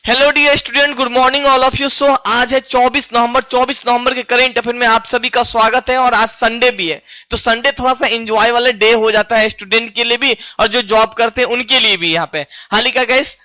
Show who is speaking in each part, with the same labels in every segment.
Speaker 1: Hello dear student, good morning all of you. So आज है 24 नवंबर के करेंट अफेयर में आप सभी का स्वागत है। और आज संडे भी है, तो संडे थोड़ा सा एंजॉय वाला डे हो जाता है स्टूडेंट के लिए भी और जो जॉब करते हैं उनके लिए भी। यहाँ पे हाल ही का गाइस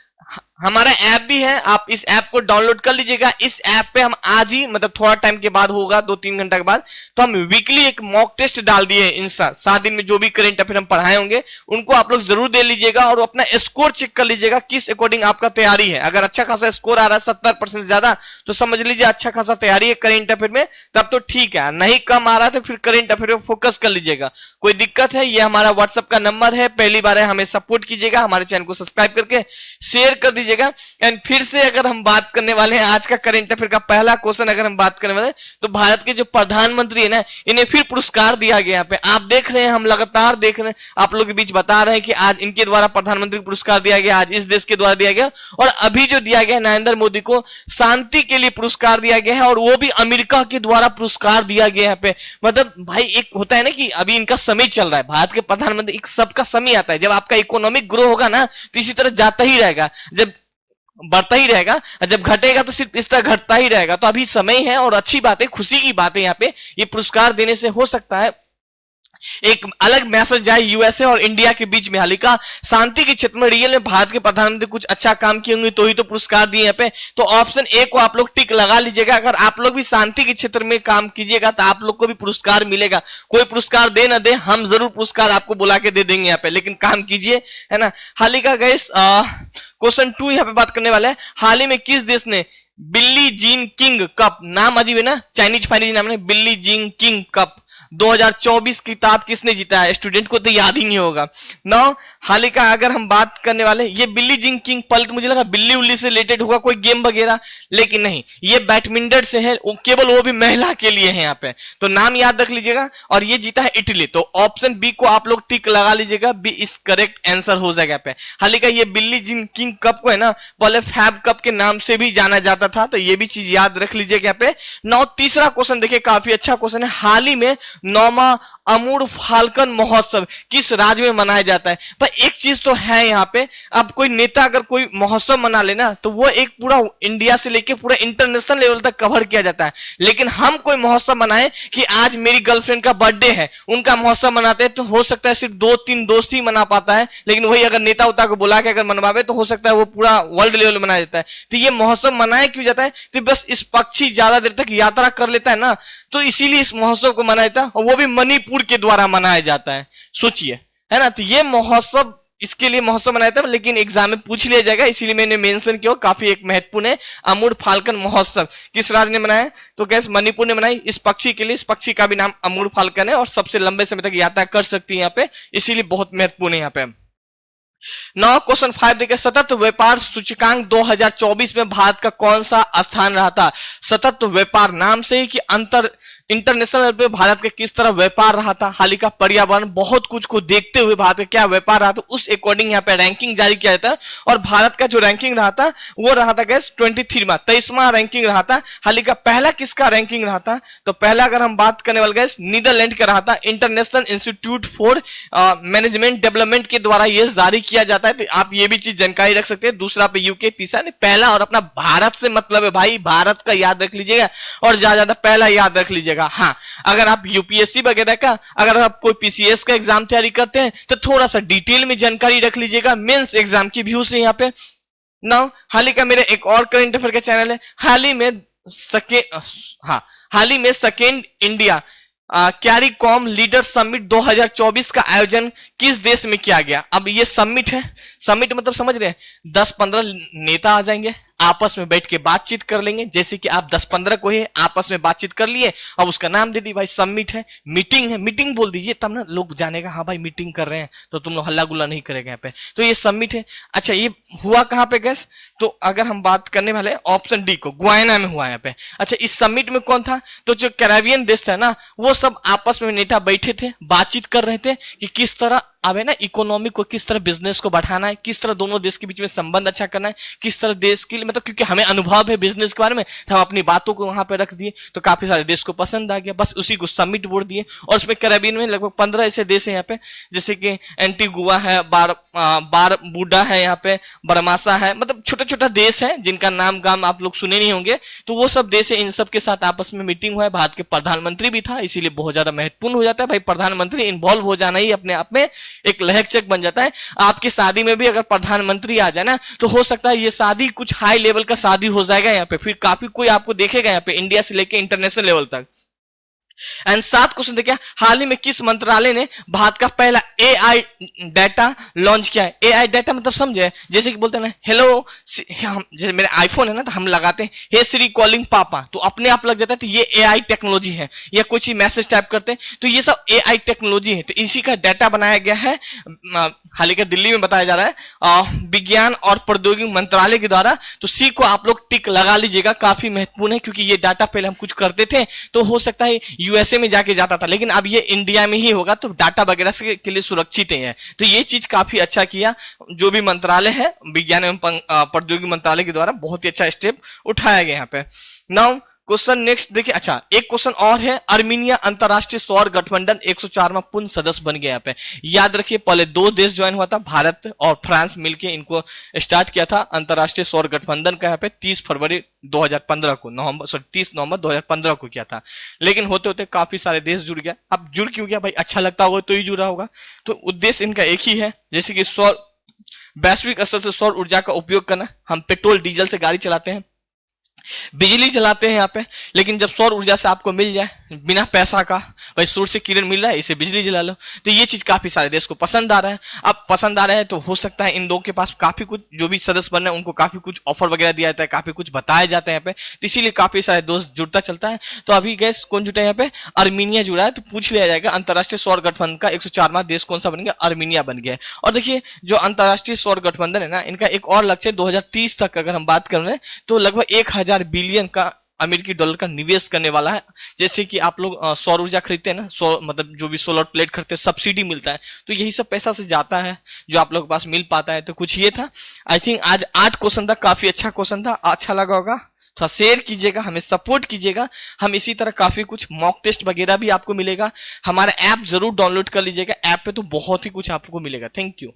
Speaker 1: हमारा ऐप भी है, आप इस ऐप को डाउनलोड कर लीजिएगा। इस ऐप पे हम आज ही मतलब थोड़ा टाइम के बाद होगा, 2-3 घंटा के बाद, तो हम वीकली एक मॉक टेस्ट डाल दिए इन 7 दिन में जो भी करेंट अफेयर हम पढ़ाए होंगे उनको आप लोग जरूर दे लीजिएगा और अपना स्कोर चेक कर लीजिएगा किस अकॉर्डिंग आपका तैयारी है। अगर अच्छा खासा स्कोर आ रहा है 70% ज्यादा, तो समझ लीजिए अच्छा खासा तैयारी है करेंट अफेयर में, तब तो ठीक है। नहीं कम आ रहा है तो फिर करेंट अफेयर पे फोकस कर लीजिएगा। कोई दिक्कत है, ये हमारा व्हाट्सएप का नंबर है, पहली बार है, हमें सपोर्ट कीजिएगा, हमारे चैनल को सब्सक्राइब करके शेयर कर दीजिएगा। एंड फिर से अगर हम बात करने वाले हैं आज का करंट अफेयर का पहला क्वेश्चन, अगर हम बात करने वाले हैं तो भारत के जो प्रधानमंत्री है ना, इन्हें फिर पुरस्कार दिया गया। यहाँ पे आप देख रहे हैं, हम लगातार देख रहे हैं, आप लोगों के बीच बता रहे हैं कि आज इनके द्वारा प्रधानमंत्री पुरस्कार दिया गया, आज इस देश के द्वारा दिया गया। और अभी जो दिया गया नरेंद्र मोदी को शांति के लिए पुरस्कार दिया गया है और वो भी अमेरिका के द्वारा पुरस्कार दिया गया। यहाँ पे मतलब भाई एक होता है ना कि अभी इनका समय चल रहा है, भारत के प्रधानमंत्री, एक सबका समय आता है। जब आपका इकोनॉमिक ग्रो होगा ना तो इसी तरह जाता ही रहेगा, जब बढ़ता ही रहेगा, जब घटेगा तो सिर्फ इस तरह घटता ही रहेगा। तो अभी समय है और अच्छी बात है, खुशी की बात है। यहाँ पे ये पुरस्कार देने से हो सकता है एक अलग मैसेज जाए यूएसए और इंडिया के बीच में। हाल ही का शांति के क्षेत्र में रियल में भारत के प्रधानमंत्री कुछ अच्छा काम किए होंगे तो ही तो पुरस्कार दिए यहाँ पे। तो ऑप्शन ए को आप लोग टिक लगा लीजिएगा। अगर आप लोग भी शांति के क्षेत्र में काम कीजिएगा तो आप लोग को भी पुरस्कार मिलेगा। कोई पुरस्कार दे ना दे, हम जरूर पुरस्कार आपको बुला के दे देंगे यहाँ पे, लेकिन काम कीजिए, है ना। हाल ही का गाइस क्वेश्चन 2 यहाँ पे बात करने वाला है। हाल ही में किस देश ने बिल्ली जीन किंग कप, नाम अजीब है ना, चाइनीज फाइनीज नाम है, बिल्ली जीन किंग कप 2024 किताब किसने जीता है? स्टूडेंट को तो याद ही नहीं होगा ना। हाल ही का अगर हम बात करने वाले, ये बिल्ली जीन किंग पल तो मुझे लगा बिल्ली उल्ली से रिलेटेड होगा, कोई गेम वगैरह, लेकिन नहीं, ये बैडमिंटन से है, केवल वो भी महिला के लिए है यहाँ पे। तो नाम याद रख लीजिएगा। और ये जीता है इटली, तो ऑप्शन बी को आप लोग टिक लगा लीजिएगा, बी इस करेक्ट आंसर हो जाएगा पे। हाल ही का ये बिल्ली जीन किंग कप को है ना पहले फैब कप के नाम से भी जाना जाता था, तो ये भी चीज याद रख लीजिएगा यहाँ पे। नौ तीसरा क्वेश्चन देखिए, काफी अच्छा क्वेश्चन है। हाल ही में 9वां अमूर फाल्कन महोत्सव किस राज्य में मनाया जाता है? पर एक चीज तो है यहाँ पे, अब कोई नेता अगर कोई महोत्सव मना लेना तो वो एक पूरा इंडिया से लेके पूरा इंटरनेशनल लेवल तक कवर किया जाता है। लेकिन हम कोई महोत्सव मनाए कि आज मेरी गर्लफ्रेंड का बर्थडे है, उनका महोत्सव मनाते हैं, तो हो सकता है सिर्फ 2-3 दोस्त ही मना पाता है। लेकिन वही अगर नेता उता को बुला के अगर मनवावे तो हो सकता है वो पूरा वर्ल्ड लेवल में मनाया जाता है। तो ये महोत्सव मनाया क्यों जाता है? तो बस इस पक्षी ज्यादा देर तक यात्रा कर लेता है ना, तो इसीलिए इस महोत्सव को मनाया जाता है, और वो भी मणिपुर के द्वारा मनाया जाता है। सोचिए, है ना। तो ये महोत्सव, इसके लिए महोत्सव मनाया था, लेकिन एग्जाम में पूछ लिया जाएगा, इसीलिए मैंने मेंशन किया, काफी एक महत्वपूर्ण है। अमूर फाल्कन महोत्सव किस राज्य ने मनाया? तो कैसे मणिपुर ने मनाई, इस पक्षी के लिए। इस पक्षी का भी नाम अमूर फाल्कन है और सबसे लंबे समय तक यात्रा कर सकती है यहाँ पे, इसीलिए बहुत महत्वपूर्ण है यहाँ पे। नौ क्वेश्चन 5 देखिए, सतत व्यापार सूचकांक 2024 में भारत का कौन सा स्थान रहा था? सतत व्यापार नाम से ही कि इंटरनेशनल लेवल पे भारत का किस तरह व्यापार रहा था। हाल ही का पर्यावरण बहुत कुछ को देखते हुए भारत का क्या व्यापार रहा था, उस अकॉर्डिंग यहाँ पे रैंकिंग जारी किया जाता है। और भारत का जो रैंकिंग रहा था वो रहा था गैस 23वां रैंकिंग रहा था। हाल ही का पहला किसका रैंकिंग रहा था? तो पहला अगर हम बात करने वाले गैस नीदरलैंड का रहा था। International institute for management development के द्वारा ये जारी किया जाता है, तो आप ये भी चीज जानकारी रख सकते हैं। दूसरा पे यूके, तीसरा नहीं, पहला और अपना भारत से मतलब है भाई, भारत का याद रख लीजिएगा और ज्यादा पहला याद रख लीजिएगा। हाँ, अगर आप यूपीएससी वगैरह का, अगर आप कोई पीसीएस का एग्जाम तैयारी करते हैं तो थोड़ा सा डिटेल में जानकारी रख लीजिएगा, मेंस एग्जाम की व्यू से यहाँ पे ना। हाल ही का मेरे एक और करंट अफेयर का चैनल है, हाल ही में second India CARICOM leader summit 2024 का आयोजन किस देश में किया गया? अब ये समिट है, समिट मतलब समझ रहे हैं, 10-15 नेता आ जाएंगे, आपस में बैठ के बातचीत कर लेंगे। जैसे कि आप 10-15 को ही आपस में बातचीत कर लिए और उसका नाम दे दी भाई समिट है, मीटिंग है, मीटिंग बोल दीजिए, तब ना लोग जानेगा हाँ भाई मीटिंग कर रहे हैं, तो तुम लोग हल्ला गुल्ला नहीं करेगा यहाँ पे। तो ये समिट है। अच्छा, ये हुआ कहां पे गैस? तो अगर हम बात करने वाले ऑप्शन डी को, गुयाना में हुआ यहाँ पे। अच्छा, इस समिट में कौन था? तो जो कैरेबियन देश था ना, वो सब आपस में नेता बैठे थे, बातचीत कर रहे थे कि किस तरह अब है ना इकोनॉमी को, किस तरह बिजनेस को बढ़ाना है, किस तरह दोनों देश के बीच में संबंध अच्छा करना है, किस तरह देश के लिए मतलब क्योंकि हमें अनुभव है बिजनेस के बारे में, तो हम अपनी बातों को वहां पे रख दिए, तो काफी सारे देश को पसंद आ गया, बस उसी को सबमिट बोल दिए। और उसमें कैरेबियन में लगभग 15 ऐसे देश है यहाँ पे, जैसे कि एंटीगुआ है, बार बूडा है, यहाँ पे बरमासा है, मतलब छोटा छोटा देश है जिनका नाम गाम आप लोग सुने नहीं होंगे। तो वो सब देश है, इन सब के साथ आपस में मीटिंग हुआ है। भारत के प्रधानमंत्री भी था, इसीलिए बहुत ज्यादा महत्वपूर्ण हो जाता है भाई, प्रधानमंत्री इन्वॉल्व हो जाना ही अपने आप में एक लहक चक बन जाता है। आपकी शादी में भी अगर प्रधानमंत्री आ जाए ना, तो हो सकता है ये शादी कुछ हाई लेवल का शादी हो जाएगा यहाँ पे, फिर काफी कोई आपको देखेगा यहाँ पे, इंडिया से लेके इंटरनेशनल लेवल तक। एंड 7 क्वेश्चन देखिए, हाल ही में किस मंत्रालय ने भारत का पहला एआई डाटा लॉन्च किया है? एआई डाटा मतलब समझे, जैसे कि बोलते हैं ना हेलो, जैसे मेरे आईफोन है ना, तो हम लगाते हैं हे श्री कॉलिंग पापा, तो अपने आप लग जाता है, तो ये एआई टेक्नोलॉजी है। या कुछ ही मैसेज टाइप करते हैं, तो ये सब एआई टेक्नोलॉजी है। तो इसी का डाटा बनाया गया है, हाल ही का दिल्ली में बताया जा रहा है विज्ञान और प्रौद्योगिकी मंत्रालय के द्वारा। तो सी को आप लोग टिक लगा लीजिएगा, काफी महत्वपूर्ण है, क्योंकि ये डाटा पहले हम कुछ करते थे तो हो सकता है यूएसए में जाके जाता था, लेकिन अब ये इंडिया में ही होगा, तो डाटा वगैरह के लिए सुरक्षित है। तो ये चीज काफी अच्छा किया जो भी मंत्रालय है, विज्ञान एवं प्रौद्योगिकी मंत्रालय के द्वारा बहुत ही अच्छा स्टेप उठाया गया यहाँ पे। नाउ क्वेश्चन नेक्स्ट देखिए, अच्छा एक क्वेश्चन और है, अर्मीनिया अंतरराष्ट्रीय सौर गठबंधन 104वां पूर्ण सदस्य बन गया। यहाँ पे याद रखिए, पहले 2 देश ज्वाइन हुआ था, भारत और फ्रांस मिलके इनको स्टार्ट किया था अंतरराष्ट्रीय सौर गठबंधन का। यहाँ पे 30 फरवरी 2015 को 30 नवंबर 2015 को किया था, लेकिन होते होते काफी सारे देश जुड़ गया। अब जुड़ क्यों गया भाई? अच्छा लगता होगा तो ही जुड़ा होगा। तो उद्देश्य इनका एक ही है, जैसे कि सौर वैश्विक स्तर से सौर ऊर्जा का उपयोग करना। हम पेट्रोल डीजल से गाड़ी चलाते हैं, बिजली जलाते हैं यहाँ पे, लेकिन जब सौर ऊर्जा से आपको मिल जाए बिना पैसा का, भाई सूर्य से किरण मिल रहा है, इसे बिजली जला लो, तो ये चीज काफी सारे देश को पसंद आ रहा है। अब पसंद आ रहा है तो हो सकता है इन लोगों के पास काफी कुछ, जो भी सदस्य बन रहे हैं उनको काफी कुछ ऑफर वगैरह दिया जाता है, काफी कुछ बताया जाता है यहाँ पे, तो इसीलिए काफी सारे दोस्त जुड़ता चलता है। तो अभी गैस कौन जुटा है यहाँ पे? अर्मीनिया जुड़ा है। तो पूछ लिया जाएगा अंतरराष्ट्रीय सौर गठबंधन का 104वां देश कौन सा बन गया? अर्मीनिया बन गया है। और देखिए जो अंतरराष्ट्रीय सौर गठबंधन है ना, इनका एक और लक्ष्य 2030 तक अगर हम बात कर रहे हैं तो लगभग 1000 बिलियन का अमेरिकी डॉलर का निवेश करने वाला है। जैसे कि आप लोग सौर ऊर्जा खरीदते हैं ना, मतलब जो भी सोलर प्लेट खरीदते हैं सब्सिडी मिलता है, तो यही सब पैसा से जाता है जो आप लोग के पास मिल पाता है। तो कुछ ये था। आई थिंक आज 8 क्वेश्चन था, काफी अच्छा क्वेश्चन था, अच्छा लगा होगा। थोड़ा शेयर कीजिएगा, हमें सपोर्ट कीजिएगा। हम इसी तरह काफी कुछ मॉक टेस्ट वगैरह भी आपको मिलेगा। हमारा ऐप जरूर डाउनलोड कर लीजिएगा, ऐप पे तो बहुत ही कुछ आपको मिलेगा। Thank you.